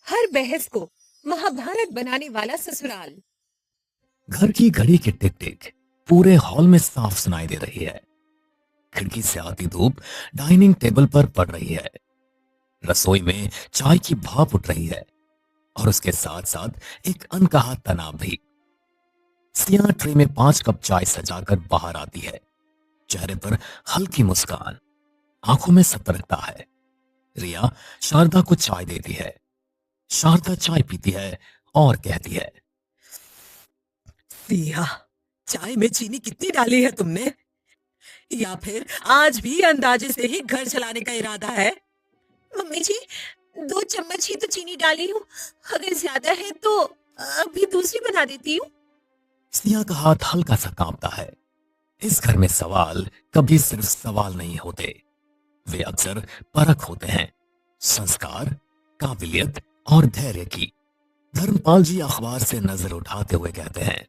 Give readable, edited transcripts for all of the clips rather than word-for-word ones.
हर बहस को महाभारत बनाने वाला ससुराल। घर की घड़ी की टिक टिक पूरे हॉल में साफ सुनाई दे रही है। खिड़की से आती धूप डाइनिंग टेबल पर पड़ रही है। रसोई में चाय की भाप उठ रही है और उसके साथ साथ एक अनकहा तनाव भी। सिया ट्रे में 5 कप चाय सजाकर बाहर आती है। चेहरे पर हल्की मुस्कान, आंखों में सतर्कता है। रिया शारदा को चाय देती है। शारदा चाय पीती है और कहती है, सिया, चाय में चीनी कितनी डाली है तुमने? या फिर आज भी अंदाजे से ही घर चलाने का इरादा है? मम्मी जी, 2 चम्मच ही तो चीनी डाली हूँ। अगर ज्यादा है तो अभी दूसरी बना देती हूँ। सिया का हाथ हल्का सा कांपता है। इस घर में सवाल कभी सिर्फ सवाल नहीं होते, वे अक्सर परख होते हैं। संस्कार, काबिलियत और धैर्य की। धर्मपाल जी अखबार से नजर उठाते हुए कहते हैं,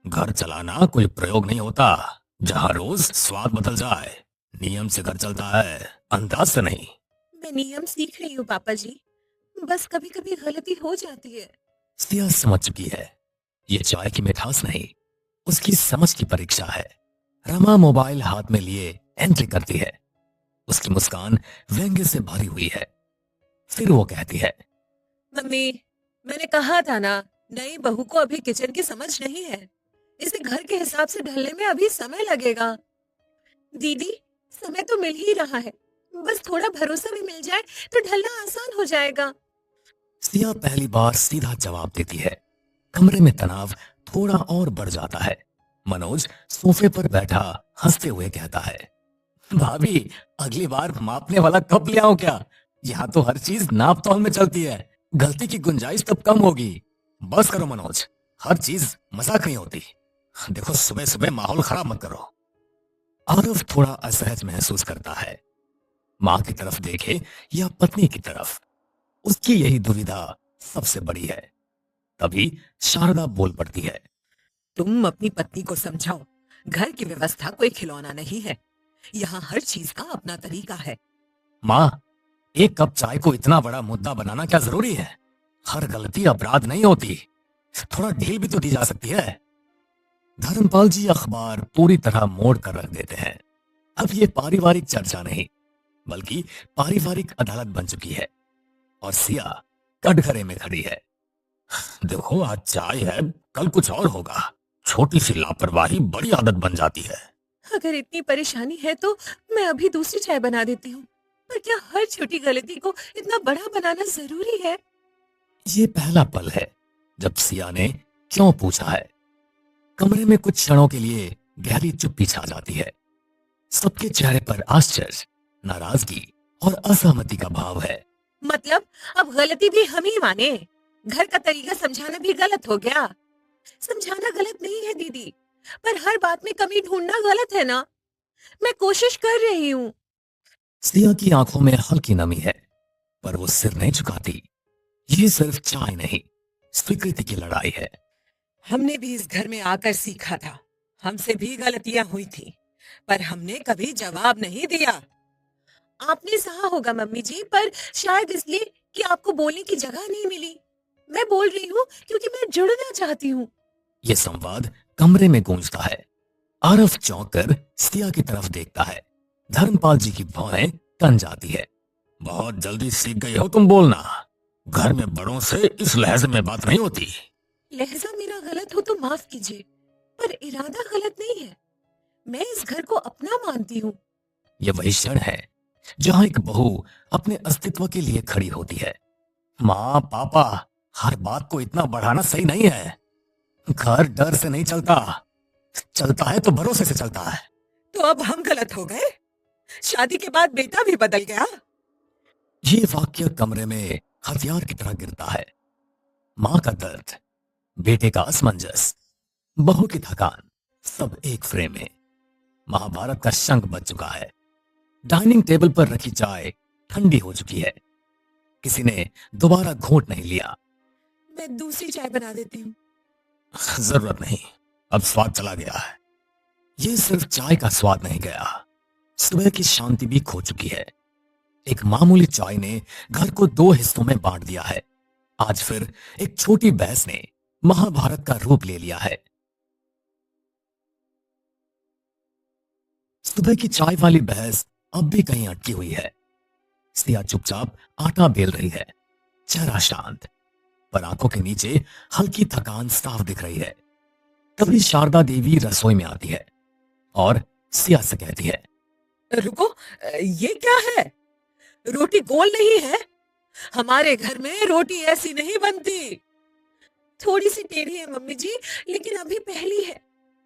घर चलाना कोई प्रयोग नहीं होता जहां रोज स्वाद बदल जाए। नियम से घर चलता है, अंदाज से नहीं। मैं नियम सीख रही हूँ पापा जी, बस कभी कभी गलती हो जाती है। सिया समझ चुकी है, ये चाय की मिठास नहीं, उसकी समझ की परीक्षा है। रमा मोबाइल हाथ में लिए एंट्री करती है। उसकी मुस्कान व्यंग्य से भरी हुई है। फिर वो कहती है, मम्मी, मैंने कहा था ना, नई बहू को अभी किचन की समझ नहीं है। इसे घर के हिसाब से ढलने में अभी समय लगेगा। दीदी, समय तो मिल ही रहा है, बस थोड़ा भरोसा भी मिल जाए तो ढलना आसान हो जाएगा। सिया पहली बार सीधा जवाब देती है। कमरे में तनाव थोड़ा और बढ़ जाता है। मनोज सोफे पर बैठा हंसते हुए कहता है, भाभी, अगली बार मापने वाला कप ले आओ क्या? यहाँ तो हर चीज नाप तौल में चलती है, गलती की गुंजाइश तब कम होगी। बस करो मनोज, हर चीज मजाक नहीं होती। देखो, सुबह सुबह माहौल खराब मत करो। आरव थोड़ा असहज महसूस करता है। माँ की तरफ देखे या पत्नी की तरफ, उसकी यही दुविधा सबसे बड़ी है। तभी शारदा बोल पड़ती है, तुम अपनी पत्नी को समझाओ, घर की व्यवस्था कोई खिलौना नहीं है। यहाँ हर चीज का अपना तरीका है। माँ, एक कप चाय को इतना बड़ा मुद्दा बनाना क्या जरूरी है? हर गलती अपराध नहीं होती, थोड़ा ढील भी तो दी जा सकती है। धर्मपाल जी अखबार पूरी तरह मोड़ कर रख देते हैं। अब ये पारिवारिक चर्चा नहीं, बल्कि पारिवारिक अदालत बन चुकी है। और सिया कटघरे में खड़ी है। देखो, आज चाय है, कल कुछ और होगा। छोटी सी लापरवाही बड़ी आदत बन जाती है। अगर इतनी परेशानी है तो मैं अभी दूसरी चाय बना देती हूँ। पर क्या हर छोटी गलती को इतना बड़ा बनाना जरूरी है? ये पहला पल है जब सिया ने क्यों पूछा है। कमरे में कुछ क्षणों के लिए गहरी चुप्पी छा जाती है। सबके चेहरे पर आश्चर्य, नाराजगी और असहमति का भाव है। मतलब अब गलती भी हम ही माने? घर का तरीका समझाना भी गलत हो गया? समझाना गलत नहीं है दीदी, पर हर बात में कमी ढूंढना गलत है ना? मैं कोशिश कर रही हूँ। सिया की आंखों में हल्की नमी है, पर वो सिर नहीं झुकाती। ये सिर्फ चाय नहीं, स्वीकृति की लड़ाई है। हमने भी इस घर में आकर सीखा था, हमसे भी गलतियां हुई थी, पर हमने कभी जवाब नहीं दिया। आपने सहा होगा मम्मी जी, पर शायद इसलिए कि आपको बोलने की जगह नहीं मिली। मैं बोल रही हूँ क्योंकि मैं जुड़ना चाहती हूँ। ये संवाद कमरे में गूंजता है। आरव चौंक कर सिया की तरफ देखता है। धर्मपाल जी की भौहें तन जाती है। बहुत जल्दी सीख गई हो तुम बोलना। घर में बड़ों से इस लहजे में बात नहीं होती। लहजा मेरा गलत हो तो माफ कीजिए, पर इरादा गलत नहीं है। मैं इस घर को अपना मानती हूँ। यह वही क्षण है जहां एक बहू अपने अस्तित्व के लिए खड़ी होती है। माँ, पापा, हर बात को इतना बढ़ाना सही नहीं है। घर डर से नहीं चलता, चलता है तो भरोसे से चलता है। तो अब हम गलत हो गए? शादी के बाद बेटा भी बदल गया? ये वाक्य कमरे में हथियार की तरह गिरता है। माँ का दर्द, बेटे का असमंजस, बहू की थकान, सब एक फ्रेम में। महाभारत का शंख बज चुका है। डाइनिंग टेबल पर रखी चाय ठंडी हो चुकी है। किसी ने दोबारा घूंट नहीं लिया। मैं दूसरी चाय बना देती हूँ। जरूरत नहीं, अब स्वाद चला गया है। ये सिर्फ चाय का स्वाद नहीं गया, सुबह की शांति भी खो चुकी है। एक मामूली चाय ने घर को 2 हिस्सों में बांट दिया है। आज फिर एक छोटी बहस ने महाभारत का रूप ले लिया है। सुबह की चाय वाली बहस अब भी कहीं अटकी हुई है। सिया चुपचाप आटा बेल रही है, चेहरा शांत, पर आंखों के नीचे हल्की थकान साफ दिख रही है। तभी शारदा देवी रसोई में आती है और सिया से कहती है, रुको, ये क्या है? रोटी गोल नहीं है। हमारे घर में रोटी ऐसी नहीं बनती। थोड़ी सी टेढ़ी है मम्मी जी, लेकिन अभी पहली है,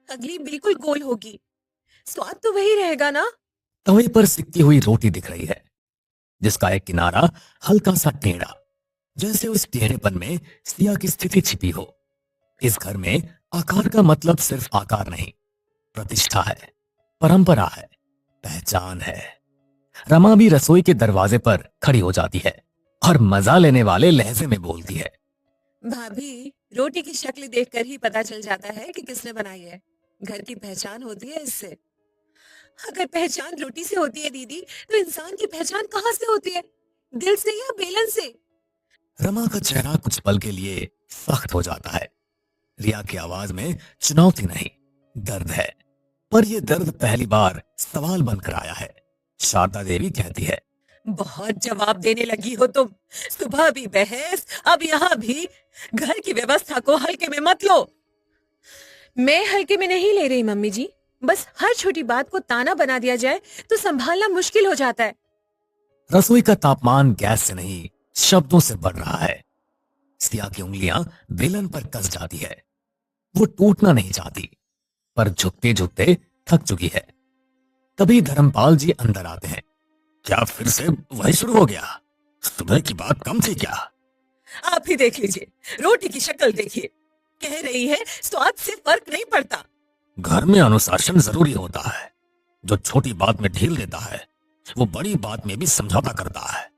अगली बिल्कुल गोल होगी। स्वाद तो वही रहेगा ना। तवे पर सिकती हुई रोटी दिख रही है, जिसका एक किनारा हल्का सा टेढ़ा, जैसे उस टेढ़ेपन में सिया की स्थिति छिपी हो। इस घर में आकार का मतलब सिर्फ आकार नहीं, प्रतिष्ठा है, परंपरा है, पहचान है। रमा भी रसोई के दरवाजे पर खड़ी हो जाती है और मजा लेने वाले लहजे में बोलती है, भाभी, रोटी की शक्ल देखकर ही पता चल जाता है कि किसने बनाई है। घर की पहचान होती है इससे। अगर पहचान रोटी से होती है दीदी, तो इंसान की पहचान कहाँ से होती है? दिल से या बेलन से? रमा का चेहरा कुछ पल के लिए सख्त हो जाता है। रिया की आवाज में चुनौती नहीं, दर्द है, पर यह दर्द पहली बार सवाल बनकर आया है। शारदा देवी कहती है, बहुत जवाब देने लगी हो तुम। सुबह भी बहस, अब यहाँ भी। घर की व्यवस्था को हल्के में मत लो। मैं हल्के में नहीं ले रही मम्मी जी, बस हर छोटी बात को ताना बना दिया जाए तो संभालना मुश्किल हो जाता है। रसोई का तापमान गैस से नहीं, शब्दों से बढ़ रहा है। सिया की उंगलियां बेलन पर कस जाती है। वो टूटना नहीं चाहती, पर झुकते झुकते थक चुकी है। तभी धर्मपाल जी अंदर आते हैं। क्या फिर से वही शुरू हो गया? सुबह की बात कम थी क्या? आप ही देख लीजिए, रोटी की शक्ल देखिए। कह रही है स्वाद से फर्क नहीं पड़ता। घर में अनुशासन जरूरी होता है। जो छोटी बात में ढील देता है, वो बड़ी बात में भी समझौता करता है।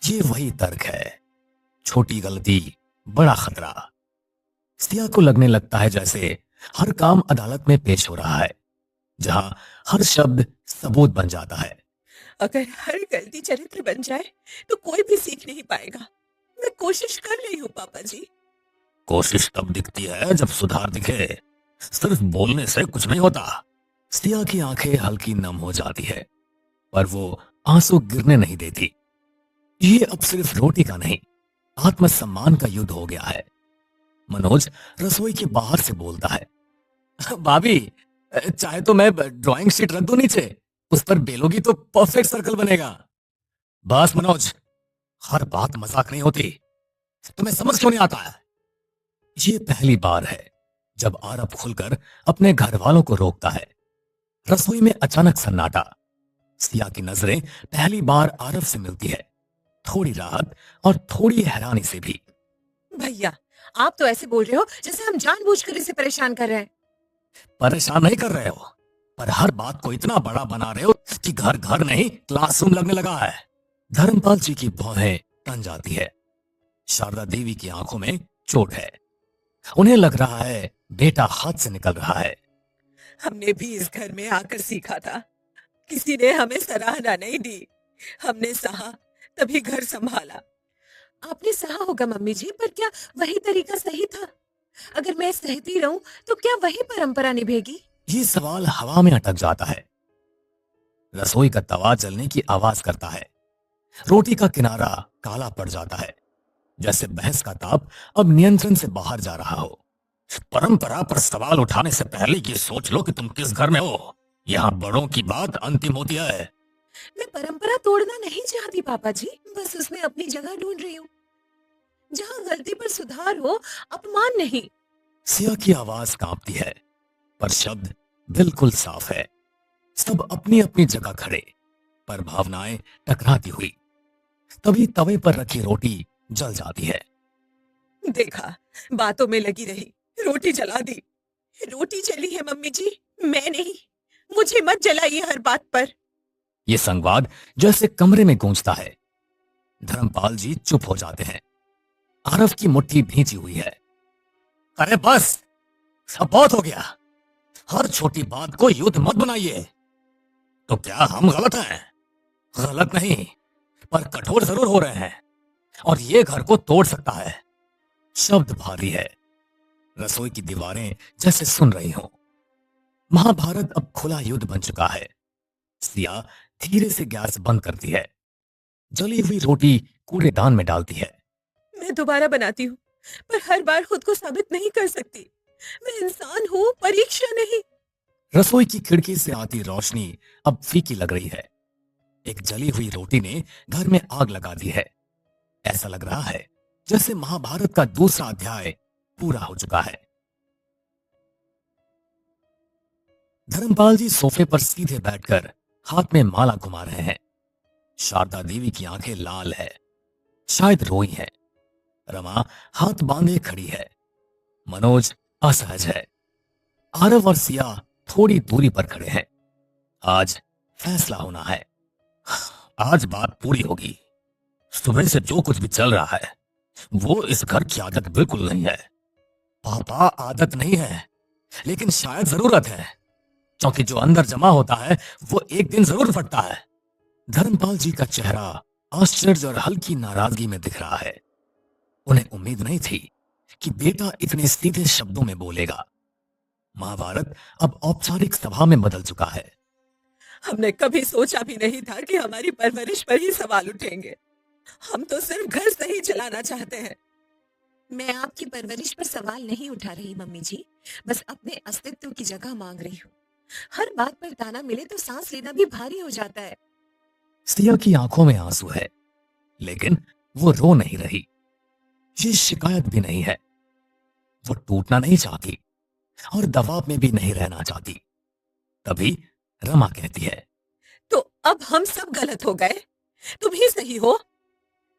ये वही तर्क है, छोटी गलती बड़ा खतरा। सिया को लगने लगता है जैसे हर काम अदालत में पेश हो रहा है, जहां हर शब्द सबूत बन जाता है। अगर हर गलती चरित्र बन जाए तो कोई भी सीख नहीं पाएगा। मैं कोशिश कर रही हूँ पापा जी। कोशिश तब दिखती है जब सुधार दिखे, सिर्फ बोलने से कुछ नहीं होता। सिया की आंखें हल्की नम हो जाती है, पर वो आंसू गिरने नहीं देती। ये अब सिर्फ रोटी का नहीं, आत्मसम्मान का युद्ध हो गया है। मनोज रसोई के बाहर से बोलता है, भाभी, चाहे तो मैं ड्राइंग शीट रख दूं नीचे, उस पर बेलोगी तो परफेक्ट सर्कल बनेगा। बस मनोज, हर बात मजाक नहीं होती। तुम्हें समझ क्यों नहीं आता है? ये पहली बार है जब आरव खुलकर अपने घर वालों को रोकता है। रसोई में अचानक सन्नाटा। सिया की नजरें पहली बार आरव से मिलती है, थोड़ी राहत और थोड़ी हैरानी से भी। भैया, आप तो ऐसे बोल रहे हो जैसे हम जानबूझकर इसे परेशान कर रहे हैं। परेशान नहीं कर रहे हो, पर हर बात को इतना बड़ा बना रहे हो कि घर घर नहीं क्लासरूम लगने लगा है। धर्मपाल जी की भौहें तन जाती है। शारदा देवी की आंखों में चोट है। उन्हें लग रहा है बेटा हाथ से निकल रहा है। हमने भी इस घर में आकर सीखा था। किसी ने हमें सराहना नहीं दी। हमने सहा, तभी घर संभाला। आपने सहा होगा मम्मी जी, पर क्या वही तरीका सही था? अगर मैं सहती रहूं तो क्या वही परंपरा निभेगी? ये सवाल हवा में अटक जाता है। रसोई का तवा जलने की आवाज करता है। रोटी का किनारा काला पड़ जाता है, जैसे बहस का ताप अब नियंत्रण से बाहर जा रहा हो। परंपरा पर सवाल उठाने से पहले ये सोच लो कि तुम किस घर में हो। यहाँ बड़ों की बात अंतिम होती है। मैं परंपरा तोड़ना नहीं चाहती पापा जी, बस उसमें अपनी जगह ढूंढ रही हूँ, जहाँ गलती पर सुधार हो, अपमान नहीं। सिया की आवाज कांपती है, पर शब्द बिल्कुल साफ है। सब अपनी अपनी जगह खड़े, पर भावनाएं टकराती हुई। तभी तवे पर रखी रोटी जल जाती है। देखा, बातों में लगी रही, रोटी जला दी। रोटी जली है मम्मी जी, मैं नहीं। मुझे मत जलाइए हर बात पर। ये संवाद जैसे कमरे में गूंजता है। धर्मपाल जी चुप हो जाते हैं। आरव की मुट्ठी भींची हुई है। अरे बस, सब बहुत हो गया। हर छोटी बात को युद्ध मत बनाइए। तो क्या हम गलत हैं? गलत नहीं, पर कठोर जरूर हो रहे हैं। और ये घर को तोड़ सकता है। शब्द भारी है, रसोई की दीवारें जैसे सुन रही हों। महाभारत अब खुला युद्ध बन चुका है। सिया धीरे से गैस बंद करती है, जली हुई रोटी कूड़ेदान में डालती है। मैं दोबारा बनाती हूँ, पर हर बार खुद को साबित नहीं कर सकती। मैं इंसान हूँ, परीक्षा नहीं। रसोई की खिड़की से आती रोशनी अब फीकी लग रही है। एक जली हुई रोटी ने घर में आग लगा दी है। ऐसा लग रहा है जैसे महाभारत का दूसरा अध्याय पूरा हो चुका है। धर्मपाल जी सोफे पर सीधे बैठकर हाथ में माला घुमा रहे हैं। शारदा देवी की आंखें लाल है, शायद रोई है। रमा हाथ बांधे खड़ी है। मनोज असहज है। आरव और सिया थोड़ी दूरी पर खड़े हैं। आज फैसला होना है। आज बात पूरी होगी। सुबह से जो कुछ भी चल रहा है वो इस घर की आदत बिल्कुल नहीं है। पापा, आदत नहीं है, लेकिन शायद जरूरत है, क्योंकि जो अंदर जमा होता है वो एक दिन जरूर फटता है। धर्मपाल जी का चेहरा आश्चर्य और हल्की नाराजगी में दिख रहा है। उन्हें उम्मीद नहीं थी कि बेटा इतने सीधे शब्दों में बोलेगा। महाभारत अब औपचारिक सभा में बदल चुका है। हमने कभी सोचा भी नहीं था कि हमारी परवरिश पर ही सवाल उठेंगे। हम तो सिर्फ घर सही चलाना चाहते हैं। मैं आपकी परवरिश पर सवाल नहीं उठा रही मम्मी जी, बस अपने अस्तित्व की जगह मांग रही हूँ। हर बात पर ताना मिले तो सांस लेना भी भारी हो जाता है। सिया की आंखों में आंसू है, लेकिन वो रो नहीं रही। ये शिकायत भी नहीं है। वो टूटना नहीं चाहती और दबाव में भी नहीं रहना चाहती। तभी रमा कहती है, तो अब हम सब गलत हो गए, तुम ही सही हो।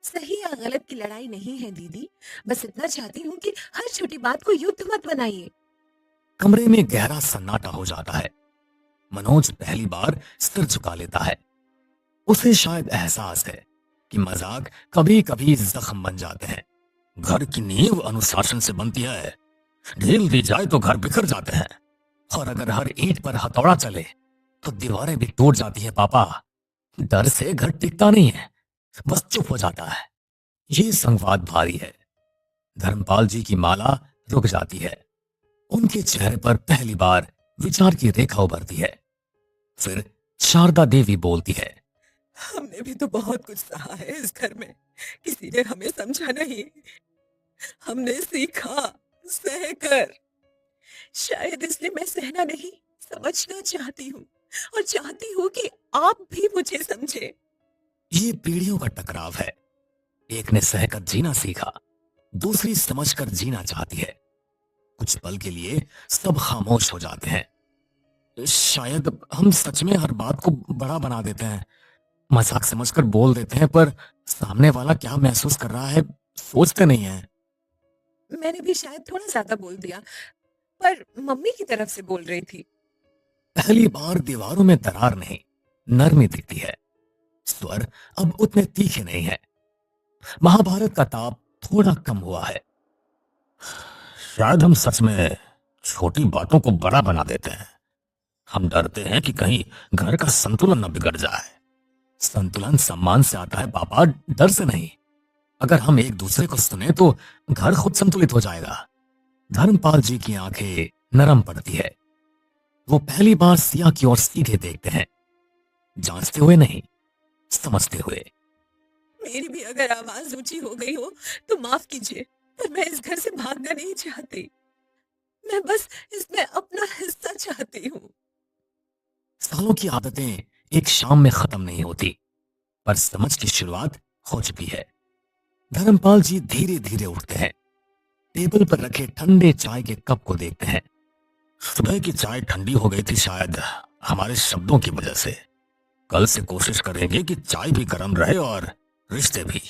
सही या गलत की लड़ाई नहीं है दीदी, बस इतना चाहती हूँ कि हर छोटी बात को युद्ध मत बनाइए। कमरे में गहरा सन्नाटा हो जाता है। मनोज पहली बार सिर झुका लेता है। उसे शायद एहसास है कि मजाक कभी कभी जख्म बन जाते हैं। घर की नींव अनुशासन से बनती है। ढील दी जाए तो घर बिखर जाते हैं, और अगर हर ईंट पर हथौड़ा चले तो दीवारें भी टूट जाती है। पापा, डर से घर टिकता नहीं है, बस चुप हो जाता है। ये संवाद भारी है। धर्मपाल जी की माला रुक जाती है। उनके चेहरे पर पहली बार विचार की रेखा उभरती है। फिर शारदा देवी बोलती है, हमने भी तो बहुत कुछ सहा है इस घर में, किसी ने हमें समझा नहीं। हमने सीखा सहकर। शायद इसलिए मैं सहना नहीं, समझना चाहती हूँ, और चाहती हूँ कि आप भी मुझे समझे। ये पीढ़ियों का टकराव है। एक ने सहकर जीना सीखा, दूसरी समझकर जीना चाहती है। कुछ पल के लिए सब खामोश हो जाते हैं। शायद हम सच में हर बात को बड़ा बना देते हैं, मजाक समझकर बोल देते हैं, पर सामने वाला क्या महसूस कर रहा है सोचते नहीं है। मैंने भी शायद थोड़ा ज्यादा बोल दिया, पर मम्मी की तरफ से बोल रही थी। पहली बार दीवारों में दरार नहीं, नरमी दिखती है। स्वर अब उतने तीखे नहीं है। महाभारत का ताप थोड़ा कम हुआ है। शायद हम सच में छोटी बातों को बड़ा बना देते हैं। हम डरते हैं कि कहीं घर का संतुलन न बिगड़ जाए। संतुलन सम्मान से आता है पापा, डर से नहीं। अगर हम एक दूसरे को सुने तो घर खुद संतुलित हो जाएगा। धर्मपाल जी की आंखें नरम पड़ती है। वो पहली बार सिया की ओर सीधे देखते हैं, जांचते हुए नहीं, समझते हुए। मेरी भी अगर आवाज ऊंची हो गई हो तो माफ कीजिए, पर मैं इस घर से भागना नहीं चाहती। मैं बस इसमें अपना हिस्सा चाहती हूँ। सालों की आदतें एक शाम में खत्म नहीं होती, पर समझ की शुरुआत हो चुकी है। धर्मपाल जी धीरे धीरे उठते हैं। टेबल पर रखे ठंडे चाय के कप को देखते हैं। सुबह की चाय ठंडी हो गई थी, शायद हमारे शब्दों की वजह से। कल से कोशिश करेंगे कि चाय भी गर्म रहे और रिश्ते भी।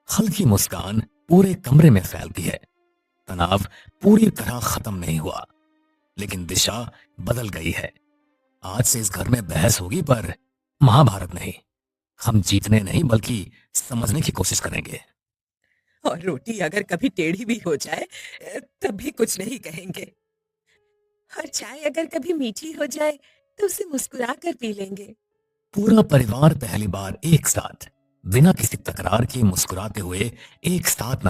हल्की मुस्कान पूरे कमरे में फैलती है। तनाव पूरी तरह खत्म नहीं हुआ, लेकिन दिशा बदल गई है। आज से इस घर में बहस होगी, पर महाभारत नहीं। हम जीतने नहीं बल्कि समझने की कोशिश करेंगे। और रोटी अगर कभी टेढ़ी भी हो जाए तब भी कुछ नहीं कहेंगे। और चाय अगर कभी मीठी हो जाए तो उसे मुस्कुरा कर पी लेंगे। पूरा परिवार पहली बार एक साथ बिना किसी तकरार के मुस्कुराते हुए एक साथ